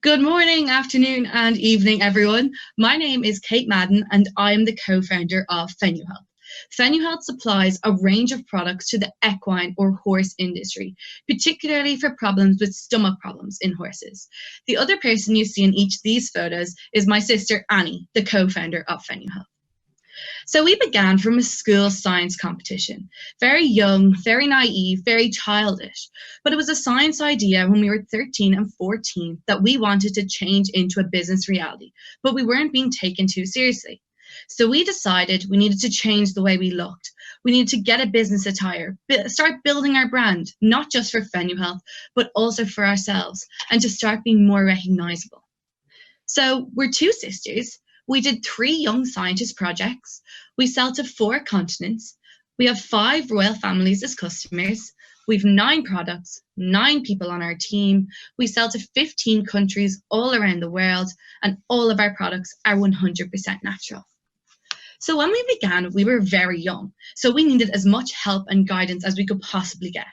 Good morning, afternoon, and evening, everyone. My name is Kate Madden, and I am the co-founder of FenuHealth. FenuHealth supplies a range of products to the equine or horse industry, particularly for problems with stomach problems in horses. The other person you see in each of these photos is my sister Annie, the co-founder of FenuHealth. So we began from a school science competition. Very young, very naive, very childish. But it was a science idea when we were 13 and 14 that we wanted to change into a business reality, but we weren't being taken too seriously. So we decided we needed to change the way we looked. We needed to get a business attire, start building our brand, not just for FenuHealth, but also for ourselves, and to start being more recognizable. So we're two sisters. We did 3 young scientist projects. We sell to 4 continents. We have 5 royal families as customers. We've 9 products, 9 people on our team. We sell to 15 countries all around the world, and all of our products are 100% natural. So when we began, we were very young, so we needed as much help and guidance as we could possibly get.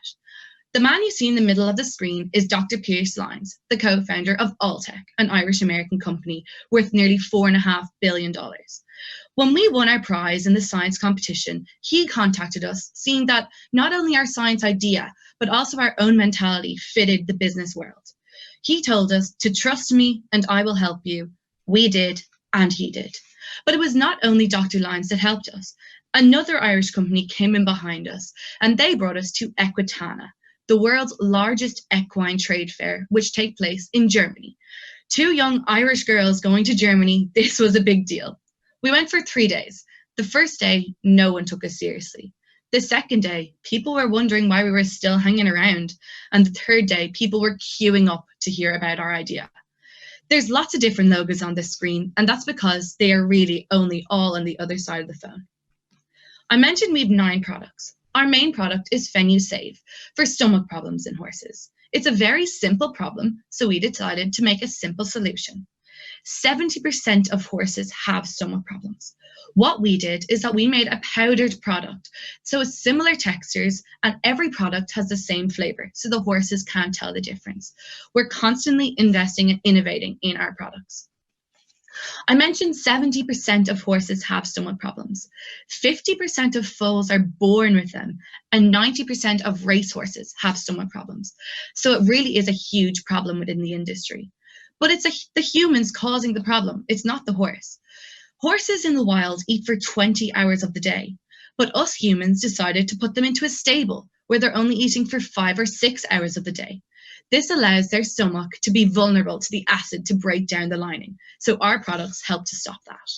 The man you see in the middle of the screen is Dr. Pierce Lyons, the co-founder of Alltech, an Irish-American company worth nearly $4.5 billion. When we won our prize in the science competition, he contacted us, seeing that not only our science idea, but also our own mentality fitted the business world. He told us to trust me and I will help you. We did, and he did. But it was not only Dr. Lyons that helped us. Another Irish company came in behind us, and they brought us to Equitana, the world's largest equine trade fair, which takes place in Germany. 2 young Irish girls going to Germany, this was a big deal. We went for 3 days. The first day, no one took us seriously. The second day, people were wondering why we were still hanging around. And the third day, people were queuing up to hear about our idea. There's lots of different logos on this screen, and that's because they are really only all on the other side of the phone. I mentioned we have 9 products. Our main product is FenuSave for stomach problems in horses. It's a very simple problem, so we decided to make a simple solution. 70% of horses have stomach problems. What we did is that we made a powdered product, so it's similar textures, and every product has the same flavor, so the horses can't tell the difference. We're constantly investing and innovating in our products. I mentioned 70% of horses have stomach problems. 50% of foals are born with them, and 90% of racehorses have stomach problems. So it really is a huge problem within the industry. But it's the humans causing the problem. It's not the horse. Horses in the wild eat for 20 hours of the day, but us humans decided to put them into a stable where they're only eating for 5 or 6 hours of the day. This allows their stomach to be vulnerable to the acid to break down the lining, so our products help to stop that.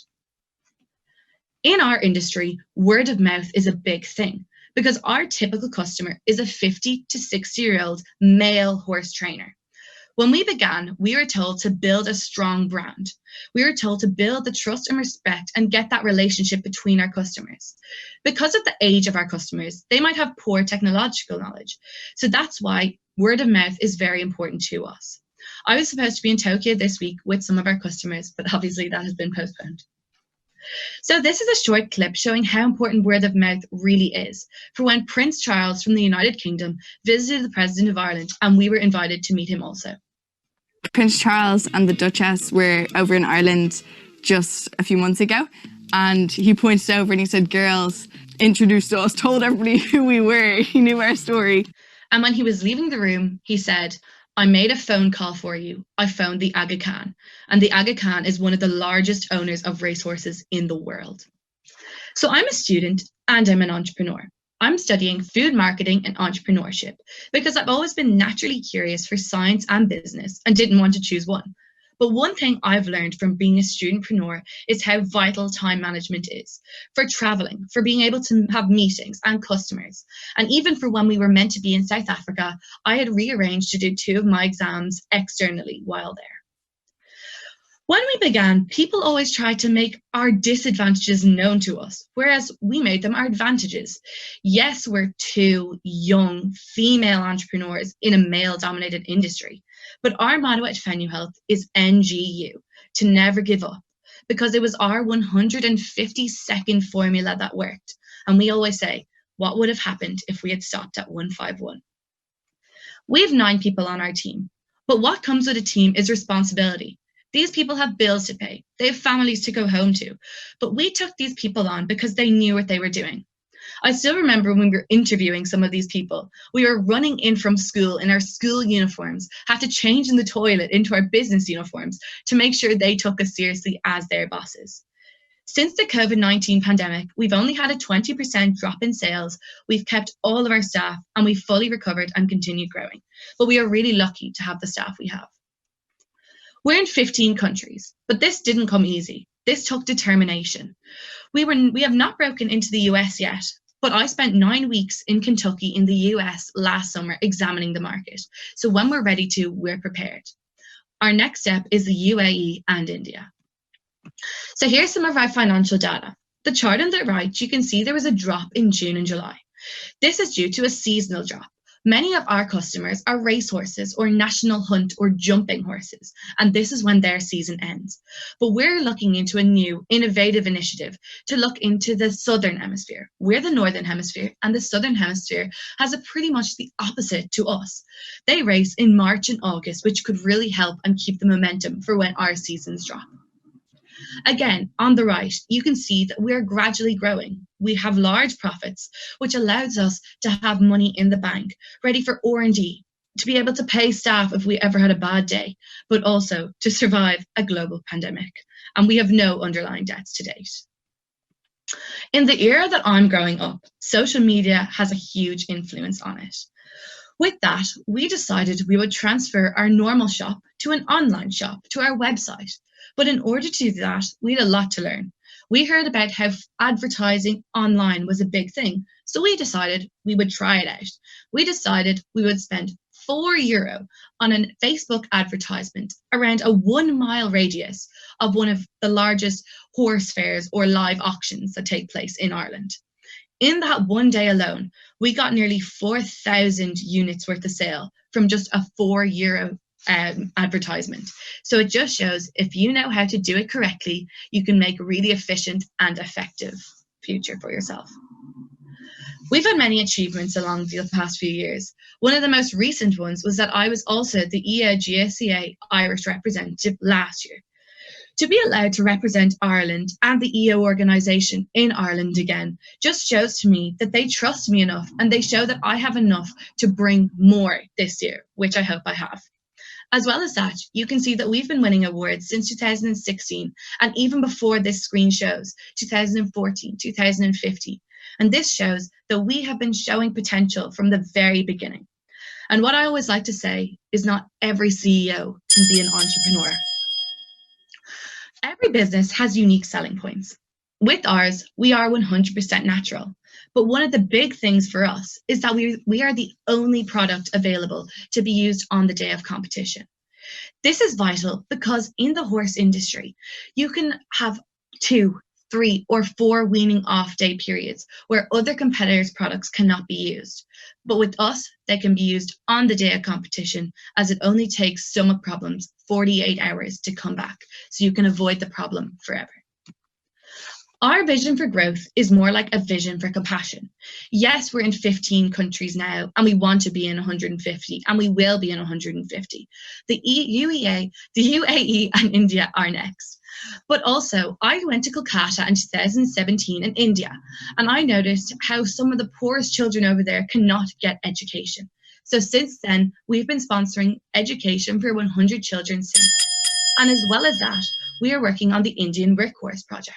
In our industry, word of mouth is a big thing because our typical customer is a 50 to 60-year-old male horse trainer. When we began, we were told to build a strong brand. We were told to build the trust and respect and get that relationship between our customers. Because of the age of our customers, they might have poor technological knowledge. So that's why word of mouth is very important to us. I was supposed to be in Tokyo this week with some of our customers, but obviously that has been postponed. So this is a short clip showing how important word of mouth really is for when Prince Charles from the United Kingdom visited the President of Ireland, and we were invited to meet him also. Prince Charles and the Duchess were over in Ireland just a few months ago, and he pointed over and he said, "Girls," introduced us, told everybody who we were. He knew our story. And when he was leaving the room, he said, "I made a phone call for you. I phoned the Aga Khan." And the Aga Khan is one of the largest owners of racehorses in the world. So I'm a student and I'm an entrepreneur. I'm studying food marketing and entrepreneurship because I've always been naturally curious for science and business and didn't want to choose one. But one thing I've learned from being a studentpreneur is how vital time management is for traveling, for being able to have meetings and customers. And even for when we were meant to be in South Africa, I had rearranged to do 2 of my exams externally while there. When we began, people always tried to make our disadvantages known to us, whereas we made them our advantages. Yes, we're 2 young female entrepreneurs in a male-dominated industry, but our motto at FenuHealth is NGU, to never give up, because it was our 150-second formula that worked. And we always say, what would have happened if we had stopped at 151? We have 9 people on our team. But what comes with a team is responsibility. These people have bills to pay. They have families to go home to. But we took these people on because they knew what they were doing. I still remember when we were interviewing some of these people. We were running in from school in our school uniforms, had to change in the toilet into our business uniforms to make sure they took us seriously as their bosses. Since the COVID-19 pandemic, we've only had a 20% drop in sales. We've kept all of our staff and we've fully recovered and continued growing. But we are really lucky to have the staff we have. We're in 15 countries, but this didn't come easy. This took determination. We have not broken into the US yet, but I spent 9 weeks in Kentucky in the US last summer examining the market. So when we're ready to, we're prepared. Our next step is the UAE and India. So here's some of our financial data. The chart on the right, you can see there was a drop in June and July. This is due to a seasonal drop. Many of our customers are racehorses or national hunt or jumping horses, and this is when their season ends. But we're looking into a new, innovative initiative to look into the Southern Hemisphere. We're the Northern Hemisphere, and the Southern Hemisphere has a pretty much the opposite to us. They race in March and August, which could really help and keep the momentum for when our seasons drop. Again, on the right, you can see that we're gradually growing. We have large profits, which allows us to have money in the bank, ready for R&D, to be able to pay staff if we ever had a bad day, but also to survive a global pandemic. And we have no underlying debts to date. In the era that I'm growing up, social media has a huge influence on it. With that, we decided we would transfer our normal shop to an online shop, to our website. But in order to do that, we had a lot to learn. We heard about how advertising online was a big thing, so we decided we would try it out. We decided we would spend €4 on a Facebook advertisement around a 1 mile radius of one of the largest horse fairs or live auctions that take place in Ireland. In that one day alone, we got nearly 4,000 units worth of sale from just a €4 advertisement. So it just shows if you know how to do it correctly, you can make a really efficient and effective future for yourself. We've had many achievements along the past few years. One of the most recent ones was that I was also the GSEA Irish representative last year. To be allowed to represent Ireland and the EO organisation in Ireland again just shows to me that they trust me enough and they show that I have enough to bring more this year, which I hope I have. As well as that, you can see that we've been winning awards since 2016 and even before this screen shows, 2014, 2015. And this shows that we have been showing potential from the very beginning. And what I always like to say is not every CEO can be an entrepreneur. Every business has unique selling points. With ours, we are 100% natural. But one of the big things for us is that we are the only product available to be used on the day of competition. This is vital because in the horse industry, you can have 2, 3, or 4 weaning off day periods where other competitors' products cannot be used. But with us, they can be used on the day of competition as it only takes stomach problems 48 hours to come back, so you can avoid the problem forever. Our vision for growth is more like a vision for compassion. Yes, we're in 15 countries now, and we want to be in 150, and we will be in 150. The UAE and India are next. But also, I went to Kolkata in 2017 in India, and I noticed how some of the poorest children over there cannot get education. So since then, we've been sponsoring education for 100 children since. And as well as that, we are working on the Indian Workhorse project.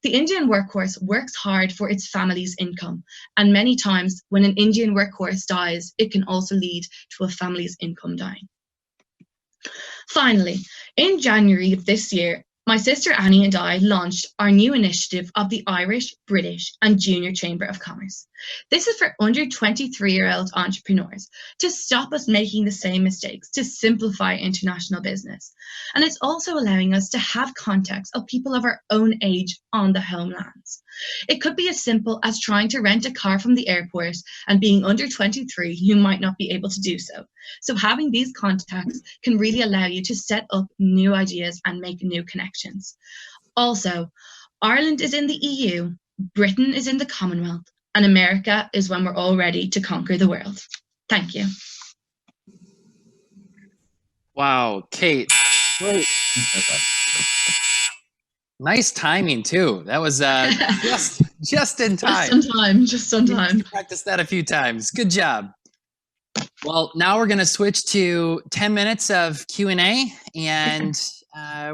The Indian workhorse works hard for its family's income, and many times when an Indian workhorse dies, it can also lead to a family's income dying. Finally, in January of this year, my sister Annie and I launched our new initiative of the Irish, British and Junior Chamber of Commerce. This is for under 23-year-old entrepreneurs to stop us making the same mistakes, to simplify international business. And it's also allowing us to have contacts of people of our own age on the homelands. It could be as simple as trying to rent a car from the airport and being under 23, you might not be able to do so. So having these contacts can really allow you to set up new ideas and make new connections. Also, Ireland is in the EU, Britain is in the Commonwealth, and America is when we're all ready to conquer the world. Thank you. Wow, Kate, great. Nice timing too. That was just in time. Just on time. Practice that a few times. Good job. Well, now we're going to switch to 10 minutes of Q&A, and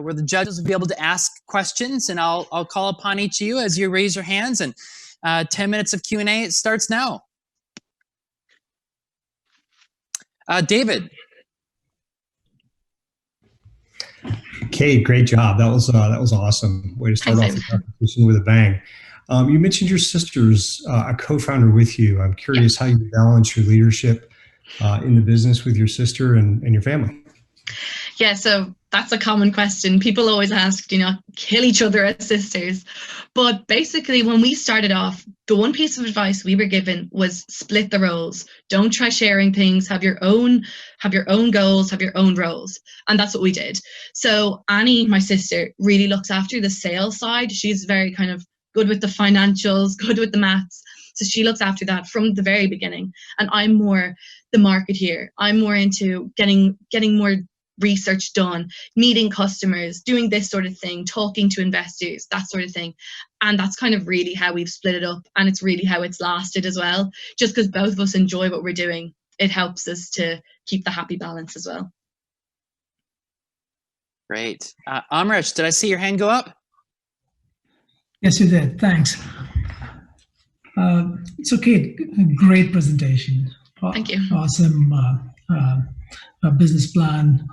where the judges will be able to ask questions, and I'll call upon each of you as you raise your hands, and 10 minutes of Q&A starts now. David. Kate, great job. That was awesome. Way to start off the competition with a bang. You mentioned your sister's a co-founder with you. I'm curious how you balance your leadership in the business with your sister and your family. Yeah, so that's a common question. People always ask, do you not kill each other as sisters? But basically, when we started off, the one piece of advice we were given was split the roles. Don't try sharing things. Have your own goals, have your own roles. And that's what we did. So Annie, my sister, really looks after the sales side. She's very kind of good with the financials, good with the maths. So she looks after that from the very beginning. And I'm more the marketeer. I'm more into getting more research done, meeting customers, doing this sort of thing, talking to investors, that sort of thing. And that's kind of really how we've split it up. And it's really how it's lasted as well. Just because both of us enjoy what we're doing, it helps us to keep the happy balance as well. Great. Amrish, did I see your hand go up? Yes, you did. Thanks. It's okay. Great presentation. Thank you. Awesome business plan.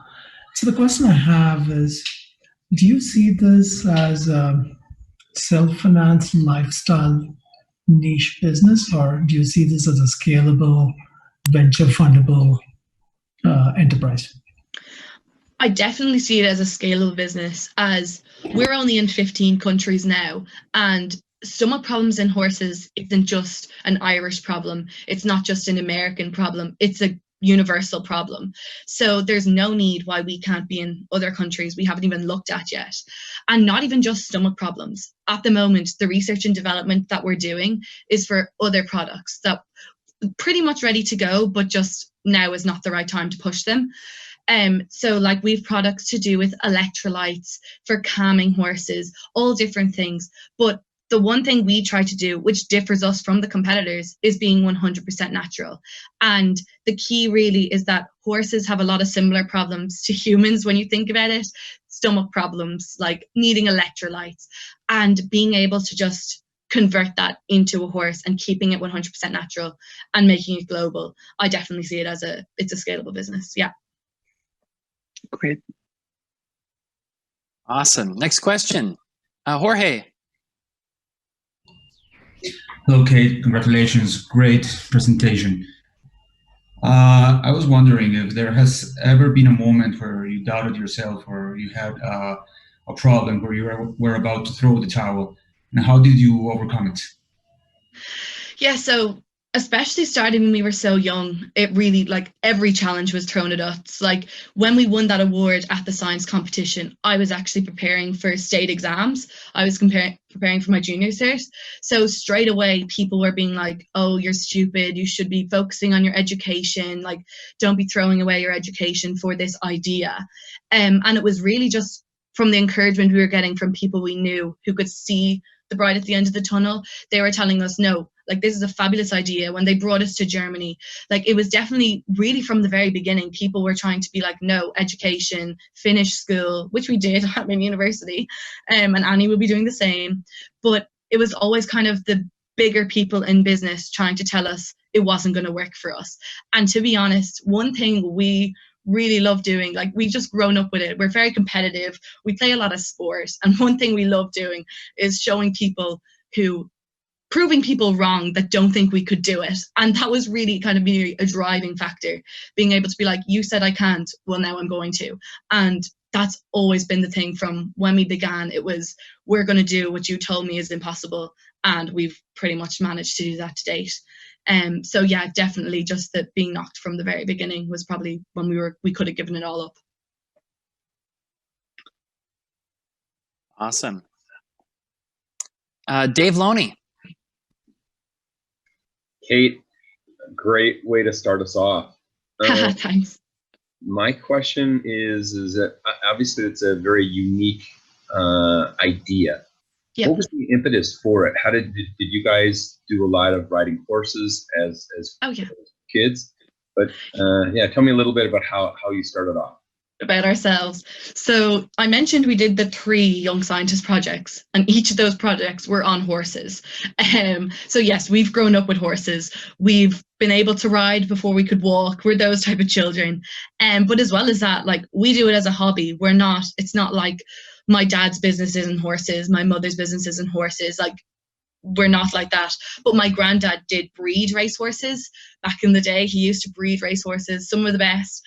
So the question I have is, do you see this as a self-financed lifestyle niche business, or do you see this as a scalable, venture fundable enterprise? I definitely see it as a scalable business, as we're only in 15 countries now, and stomach problems in horses isn't just an Irish problem. It's not just an American problem. It's a universal problem. So there's no need why we can't be in other countries we haven't even looked at yet. And not even just stomach problems. At the moment, the research and development that we're doing is for other products that are pretty much ready to go, but just now is not the right time to push them. So like we've products to do with electrolytes for calming horses, all different things. But the one thing we try to do, which differs us from the competitors, is being 100% natural. And the key really is that horses have a lot of similar problems to humans when you think about it. Stomach problems, like needing electrolytes, and being able to just convert that into a horse and keeping it 100% natural and making it global. I definitely see it as it's a scalable business. Yeah. Great. Awesome. Next question. Jorge. Hello, Kate. Congratulations. Great presentation. I was wondering if there has ever been a moment where you doubted yourself, or you had a problem where you were about to throw the towel, and how did you overcome it? Yeah, so especially starting when we were so young, it really, like, every challenge was thrown at us. Like when we won that award at the science competition, I was actually preparing for state exams. I was preparing for my junior cert. So straight away, people were being like, oh, you're stupid. You should be focusing on your education. Like, don't be throwing away your education for this idea. And it was really just from the encouragement we were getting from people we knew who could see the bright at the end of the tunnel. They were telling us, no, like, this is a fabulous idea. When they brought us to Germany, like, it was definitely really from the very beginning, people were trying to be like, no, education, finish school, which we did at my university, and Annie will be doing the same. But it was always kind of the bigger people in business trying to tell us it wasn't going to work for us. And to be honest, one thing we really love doing, like, we've just grown up with it. We're very competitive. We play a lot of sport. And one thing we love doing is showing people proving people wrong that don't think we could do it. And that was really kind of a driving factor, being able to be like, you said I can't, well, now I'm going to. And that's always been the thing from when we began. It was, we're going to do what you told me is impossible. And we've pretty much managed to do that to date. So yeah, definitely just that being knocked from the very beginning was probably when we could have given it all up. Awesome. Dave Loney. Kate, great way to start us off. Thanks. My question is that obviously it's a very unique idea. Yep. What was the impetus for it? How did you guys do a lot of riding horses as kids? But yeah, tell me a little bit about how you started off. About ourselves. So I mentioned we did the 3 Young Scientist projects, and each of those projects were on horses. So yes, we've grown up with horses. We've been able to ride before we could walk. We're those type of children. But as well as that, like, we do it as a hobby. It's not like my dad's business isn't horses, my mother's business isn't horses. Like, we're not like that. But my granddad did breed racehorses back in the day. He used to breed racehorses, some of the best.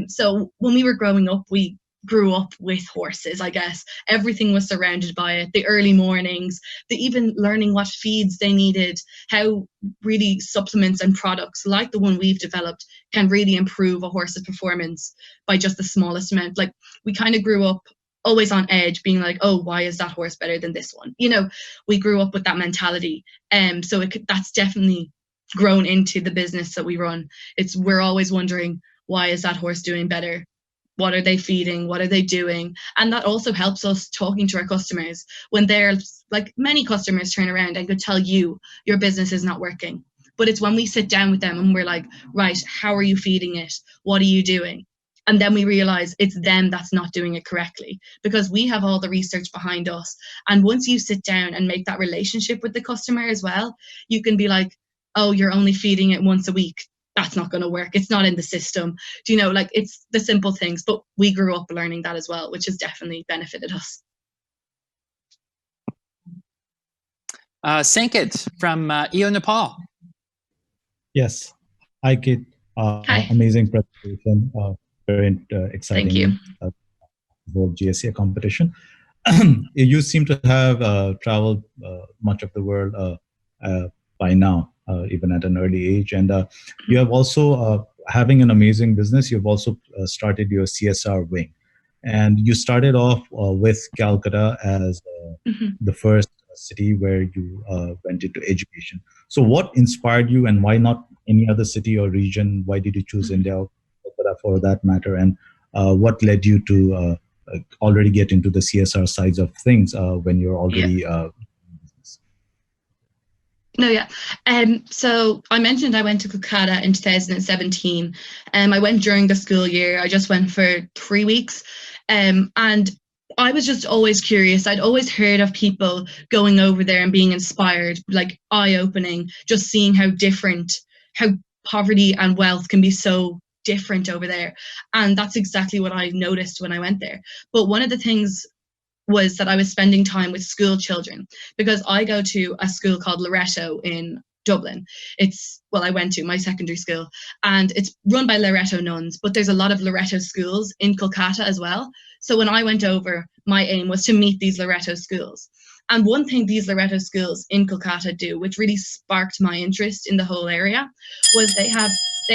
So when we were growing up, we grew up with horses, I guess. Everything was surrounded by it. The early mornings, the even learning what feeds they needed, how really supplements and products like the one we've developed can really improve a horse's performance by just the smallest amount. Like, we kind of grew up always on edge, being like, oh, why is that horse better than this one? You know, we grew up with that mentality. So that's definitely grown into the business that we run. We're always wondering, why is that horse doing better? What are they feeding? What are they doing? And that also helps us talking to our customers when they're like, many customers turn around and could tell you your business is not working. But it's when we sit down with them and we're like, right, how are you feeding it? What are you doing? And then we realize it's them that's not doing it correctly, because we have all the research behind us. And once you sit down and make that relationship with the customer as well, you can be like, oh, you're only feeding it once a week. That's not going to work. It's not in the system. Do you know, like, it's the simple things. But we grew up learning that as well, which has definitely benefited us. Sanket from EO Nepal. Yes. Hi, Kate. Hi. Amazing presentation. Very exciting. Thank you. For GSEA competition. You seem to have traveled much of the world by now, even at an early age. And you have also, having an amazing business, you've also started your CSR wing. And you started off with Calcutta as the first city where you went into education. So what inspired you, and why not any other city or region? Why did you choose India for that matter? And what led you to already get into the CSR sides of things when you're already No, yeah. So I mentioned I went to Calcutta in 2017. I went during the school year. I just went for 3 weeks. And I was just always curious. I'd always heard of people going over there and being inspired, like eye-opening, just seeing how poverty and wealth can be so different over there. And that's exactly what I noticed when I went there. But one of the things was that I was spending time with school children, because I go to a school called Loreto in Dublin. I went to my secondary school, and it's run by Loreto nuns, but there's a lot of Loreto schools in Kolkata as well. So when I went over, my aim was to meet these Loreto schools. And one thing these Loreto schools in Kolkata do, which really sparked my interest in the whole area, was they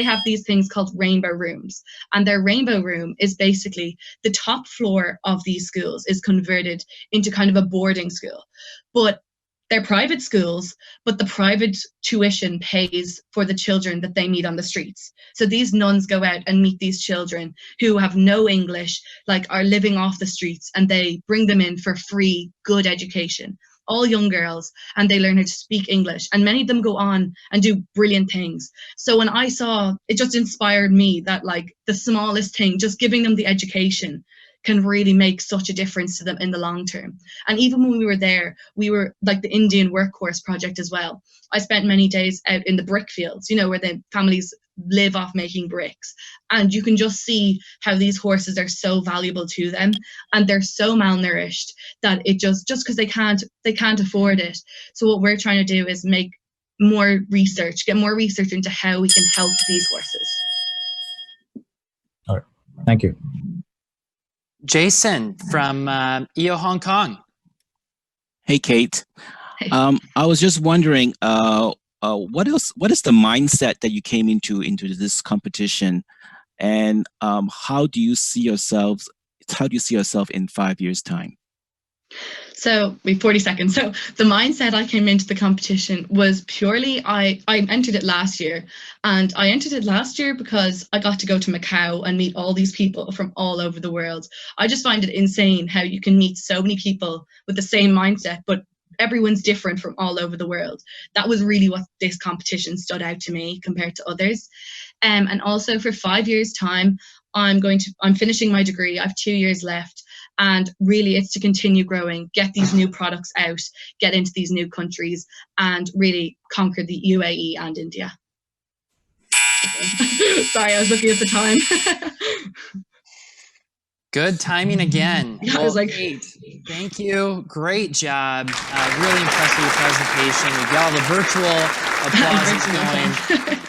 have these things called rainbow rooms. And their rainbow room is basically the top floor of these schools is converted into kind of a boarding school. But they're private schools, but the private tuition pays for the children that they meet on the streets. So these nuns go out and meet these children who have no English, like are living off the streets, and they bring them in for free, good education. All young girls, and they learn how to speak English, and many of them go on and do brilliant things. So when I saw, it just inspired me that, like, the smallest thing, just giving them the education, can really make such a difference to them in the long term. And even when we were there, we were like the Indian Workforce Project as well. I spent many days out in the brick fields, you know, where the families live off making bricks. And you can just see how these horses are so valuable to them, and they're so malnourished that it just because they can't afford it. So what we're trying to do is make more research, get more research into how we can help these horses. All right. Thank you. Jason from EO Hong Kong. Hey, Kate. Hey. I was just wondering, what is the mindset that you came into this competition, and how do you see yourself in 5 years' time? So wait, 40 seconds. So the mindset I came into the competition was purely, I entered it last year, and I entered it last year because I got to go to Macau and meet all these people from all over the world. I just find it insane how you can meet so many people with the same mindset, but everyone's different from all over the world. That was really what this competition stood out to me compared to others. And also for 5 years' time, I'm finishing my degree. I have 2 years left. And really, it's to continue growing, get these new products out, get into these new countries, and really conquer the UAE and India. Sorry, I was looking at the time. Good timing again. Yeah, I was like, Kate, thank you. Great job. Really impressed with your presentation. We got all the virtual applause going.